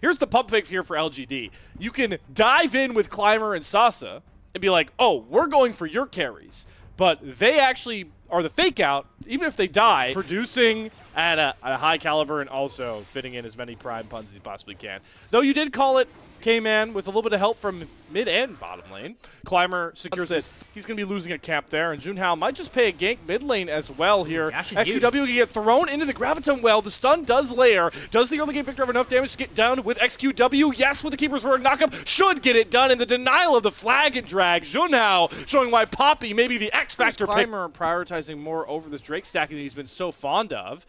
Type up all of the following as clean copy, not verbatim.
Here's the pump fake here for LGD. You can dive in with Climber and Sasa and be like, oh, we're going for your carries. But they actually are the fake out, even if they die, producing at a high caliber and also fitting in as many prime puns as you possibly can. Though you did call it K-Man with a little bit of help from mid and bottom lane. Climber secures it. He's going to be losing a camp there, and Junhao might just pay a gank mid lane as well here. XQW can get thrown into the Graviton well. The stun does layer. Does the early game victor have enough damage to get down with XQW? Yes, with the Keeper's Verdict knockup. Should get it done in the denial of the flag and drag. Junhao showing why Poppy may be the X-Factor pick. Climber prioritizing more over this Drake stacking that he's been so fond of.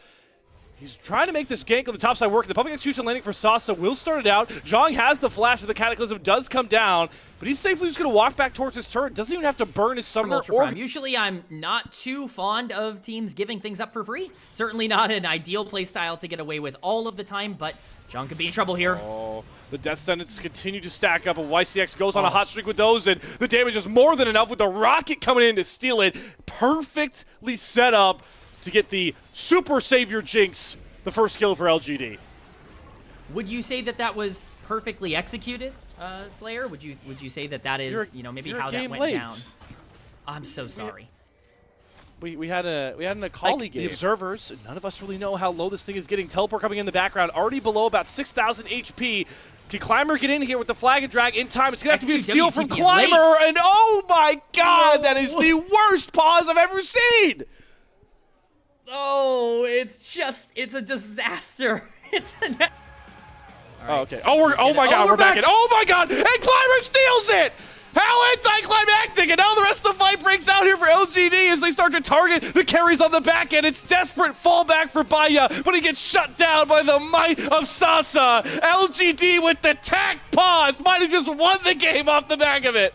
He's trying to make this gank on the top side work. The public execution landing for Sasa will start it out. Zhang has the flash, the Cataclysm does come down, but he's safely just going to walk back towards his turret. Doesn't even have to burn his summoner. Usually I'm not too fond of teams giving things up for free. Certainly not an ideal playstyle to get away with all of the time, but Zhang could be in trouble here. Oh, the death sentences continue to stack up, and YCX goes on a hot streak with those, and the damage is more than enough with the rocket coming in to steal it. Perfectly set up to get the Super Savior Jinx, the first kill for LGD. Would you say that that was perfectly executed, Slayer? Would you say that that is, maybe how that went down? I'm so sorry. We had an Akali game. The observers, none of us really know how low this thing is getting. Teleport coming in the background, already below about 6,000 HP. Can Climber get in here with the flag and drag in time? It's going to have to be a steal from Climber, and oh my god, that is the worst pause I've ever seen! Oh, it's a disaster. It's a... Right. Oh, okay. Oh my god, we're back in. Oh my god, and Climber steals it! How anticlimactic! And now the rest of the fight breaks out here for LGD as they start to target the carries on the back end. It's desperate fallback for Baya, but he gets shut down by the might of Sasa. LGD with the tack pause might have just won the game off the back of it.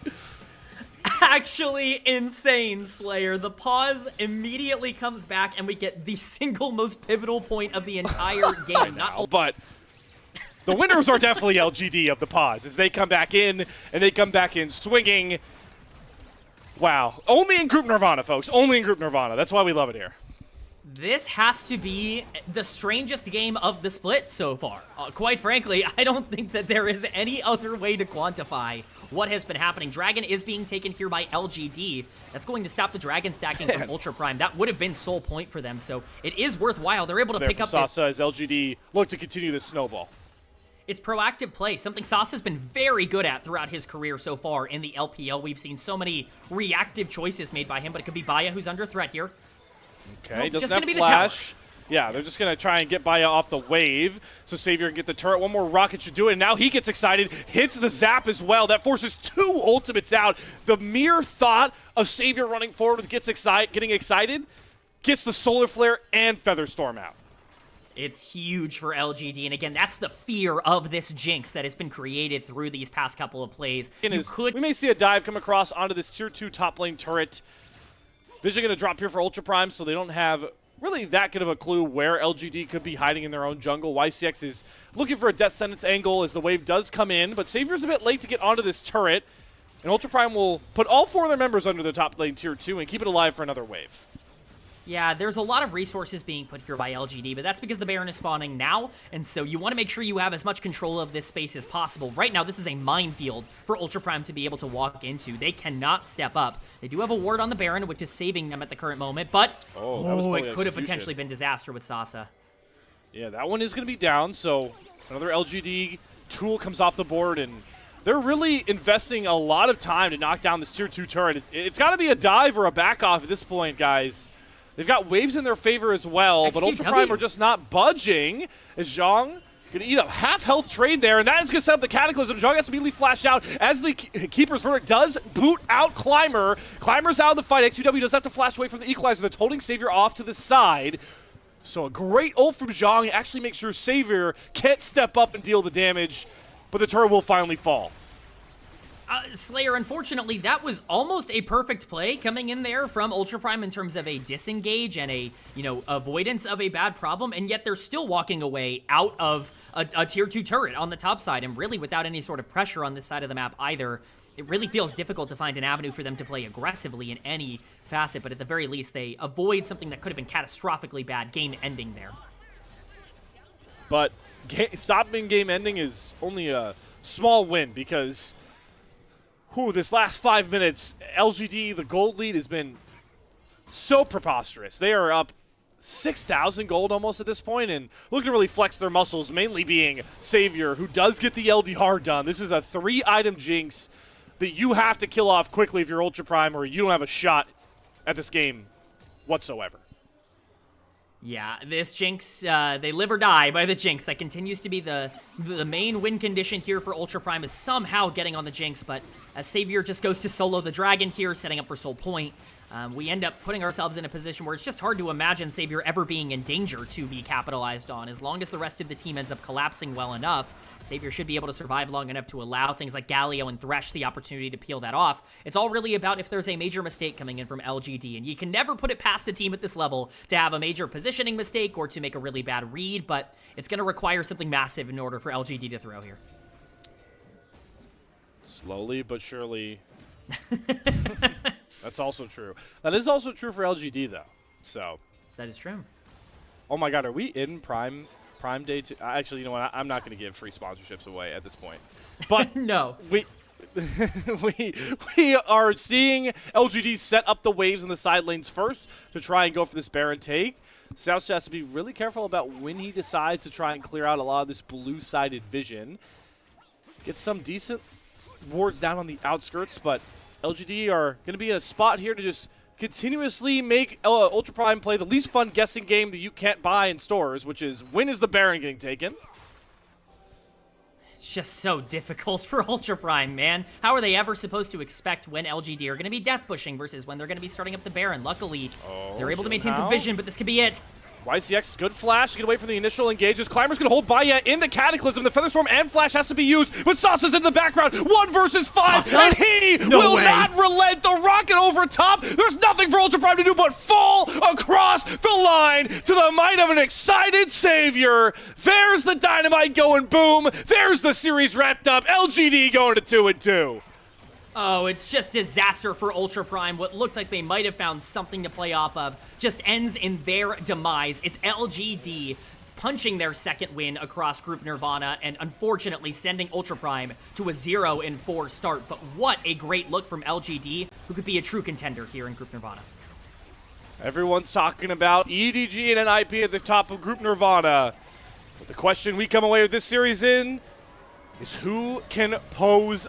Actually insane, Slayer. The pause immediately comes back, and we get the single most pivotal point of the entire game. But the winners are definitely LGD of the pause as they come back in, and they come back in swinging. Wow. Only in Group Nirvana, folks. Only in Group Nirvana. That's why we love it here. This has to be the strangest game of the split so far. Quite frankly, I don't think that there is any other way to quantify what has been happening. Dragon is being taken here by LGD. That's going to stop the Dragon stacking from Ultra Prime. That would have been sole point for them, so it is worthwhile. They're able to pick up Sasa as LGD look to continue this snowball. It's proactive play, something Sasa's been very good at throughout his career so far in the LPL. We've seen so many reactive choices made by him, but it could be Baya who's under threat here. Okay, doesn't have flash. Yeah, they're just going to try and get Baya off the wave, so Savior can get the turret. One more rocket should do it, and now he gets excited, hits the zap as well. That forces 2 ultimates out. The mere thought of Savior running forward with getting excited gets the Solar Flare and Featherstorm out. It's huge for LGD, and again, that's the fear of this Jinx that has been created through these past couple of plays. We may see a dive come across onto this tier 2 top lane turret. Vision going to drop here for Ultra Prime, so they don't have really that good of a clue where LGD could be hiding in their own jungle. YCX is looking for a death sentence angle as the wave does come in, but Savior's a bit late to get onto this turret, and Ultra Prime will put all 4 of their members under the top lane tier 2 and keep it alive for another wave. Yeah, there's a lot of resources being put here by LGD, but that's because the Baron is spawning now, and so you want to make sure you have as much control of this space as possible. Right now, this is a minefield for Ultra Prime to be able to walk into. They cannot step up. They do have a ward on the Baron, which is saving them at the current moment, but it could have potentially been disaster with Sasa. Yeah, that one is going to be down, so another LGD tool comes off the board, and they're really investing a lot of time to knock down this tier 2 turret. It's got to be a dive or a back off at this point, guys. They've got waves in their favor as well, but Ultra Prime are just not budging as Zhang going to eat a half-health trade there, and that is going to set up the Cataclysm. Zhang has to immediately flash out as the Keeper's Verdict does boot out Climber. Climber's out of the fight. XQW does have to flash away from the Equalizer that's holding Savior off to the side. So a great ult from Zhang actually makes sure Savior can't step up and deal the damage, but the turret will finally fall. Slayer, unfortunately, that was almost a perfect play coming in there from Ultra Prime in terms of a disengage and a, avoidance of a bad problem, and yet they're still walking away out of a tier 2 turret on the top side, and really without any sort of pressure on this side of the map either. It really feels difficult to find an avenue for them to play aggressively in any facet, but at the very least, they avoid something that could have been catastrophically bad game ending there. But stopping game ending is only a small win because this last 5 minutes, LGD, the gold lead has been so preposterous. They are up 6,000 gold almost at this point and looking to really flex their muscles, mainly being Savior, who does get the LDR done. This is a 3-item jinx that you have to kill off quickly if you're Ultra Prime or you don't have a shot at this game whatsoever. Yeah, this Jinx, they live or die by the Jinx. That continues to be the main win condition here for Ultra Prime, is somehow getting on the Jinx, but as Savior just goes to solo the Dragon here, setting up for Soul Point, we end up putting ourselves in a position where it's just hard to imagine Savior ever being in danger to be capitalized on. As long as the rest of the team ends up collapsing well enough, Savior should be able to survive long enough to allow things like Galio and Thresh the opportunity to peel that off. It's all really about if there's a major mistake coming in from LGD, and you can never put it past a team at this level to have a major positioning mistake or to make a really bad read, but it's going to require something massive in order for LGD to throw here. Slowly but surely. That's also true. That is also true for LGD, though. So that is true. Oh my God, are we in Prime Day? Actually, you know what? I'm not going to give free sponsorships away at this point. But no, we are seeing LGD set up the waves in the side lanes first to try and go for this Baron take. South has to be really careful about when he decides to try and clear out a lot of this blue-sided vision. Get some decent wards down on the outskirts, but LGD are going to be in a spot here to just continuously make Ultra Prime play the least fun guessing game that you can't buy in stores, which is when is the Baron getting taken? It's just so difficult for Ultra Prime, man. How are they ever supposed to expect when LGD are going to be death pushing versus when they're going to be starting up the Baron? Luckily, they're able to maintain some vision, but this could be it. YCX, good flash, get away from the initial engages. Climber's gonna hold Baya in the Cataclysm. The Featherstorm and flash has to be used, but Sasa's in the background. 1 versus 5, Sasa? and he will not relent. The rocket over top. There's nothing for Ultra Prime to do but fall across the line to the might of an excited Savior. There's the dynamite going boom. There's the series wrapped up. LGD going to 2-2. Oh, it's just disaster for Ultra Prime. What looked like they might have found something to play off of just ends in their demise. It's LGD punching their second win across Group Nirvana and unfortunately sending Ultra Prime to a 0-4 start. But what a great look from LGD, who could be a true contender here in Group Nirvana. Everyone's talking about EDG and NIP at the top of Group Nirvana. But the question we come away with this series in is who can pose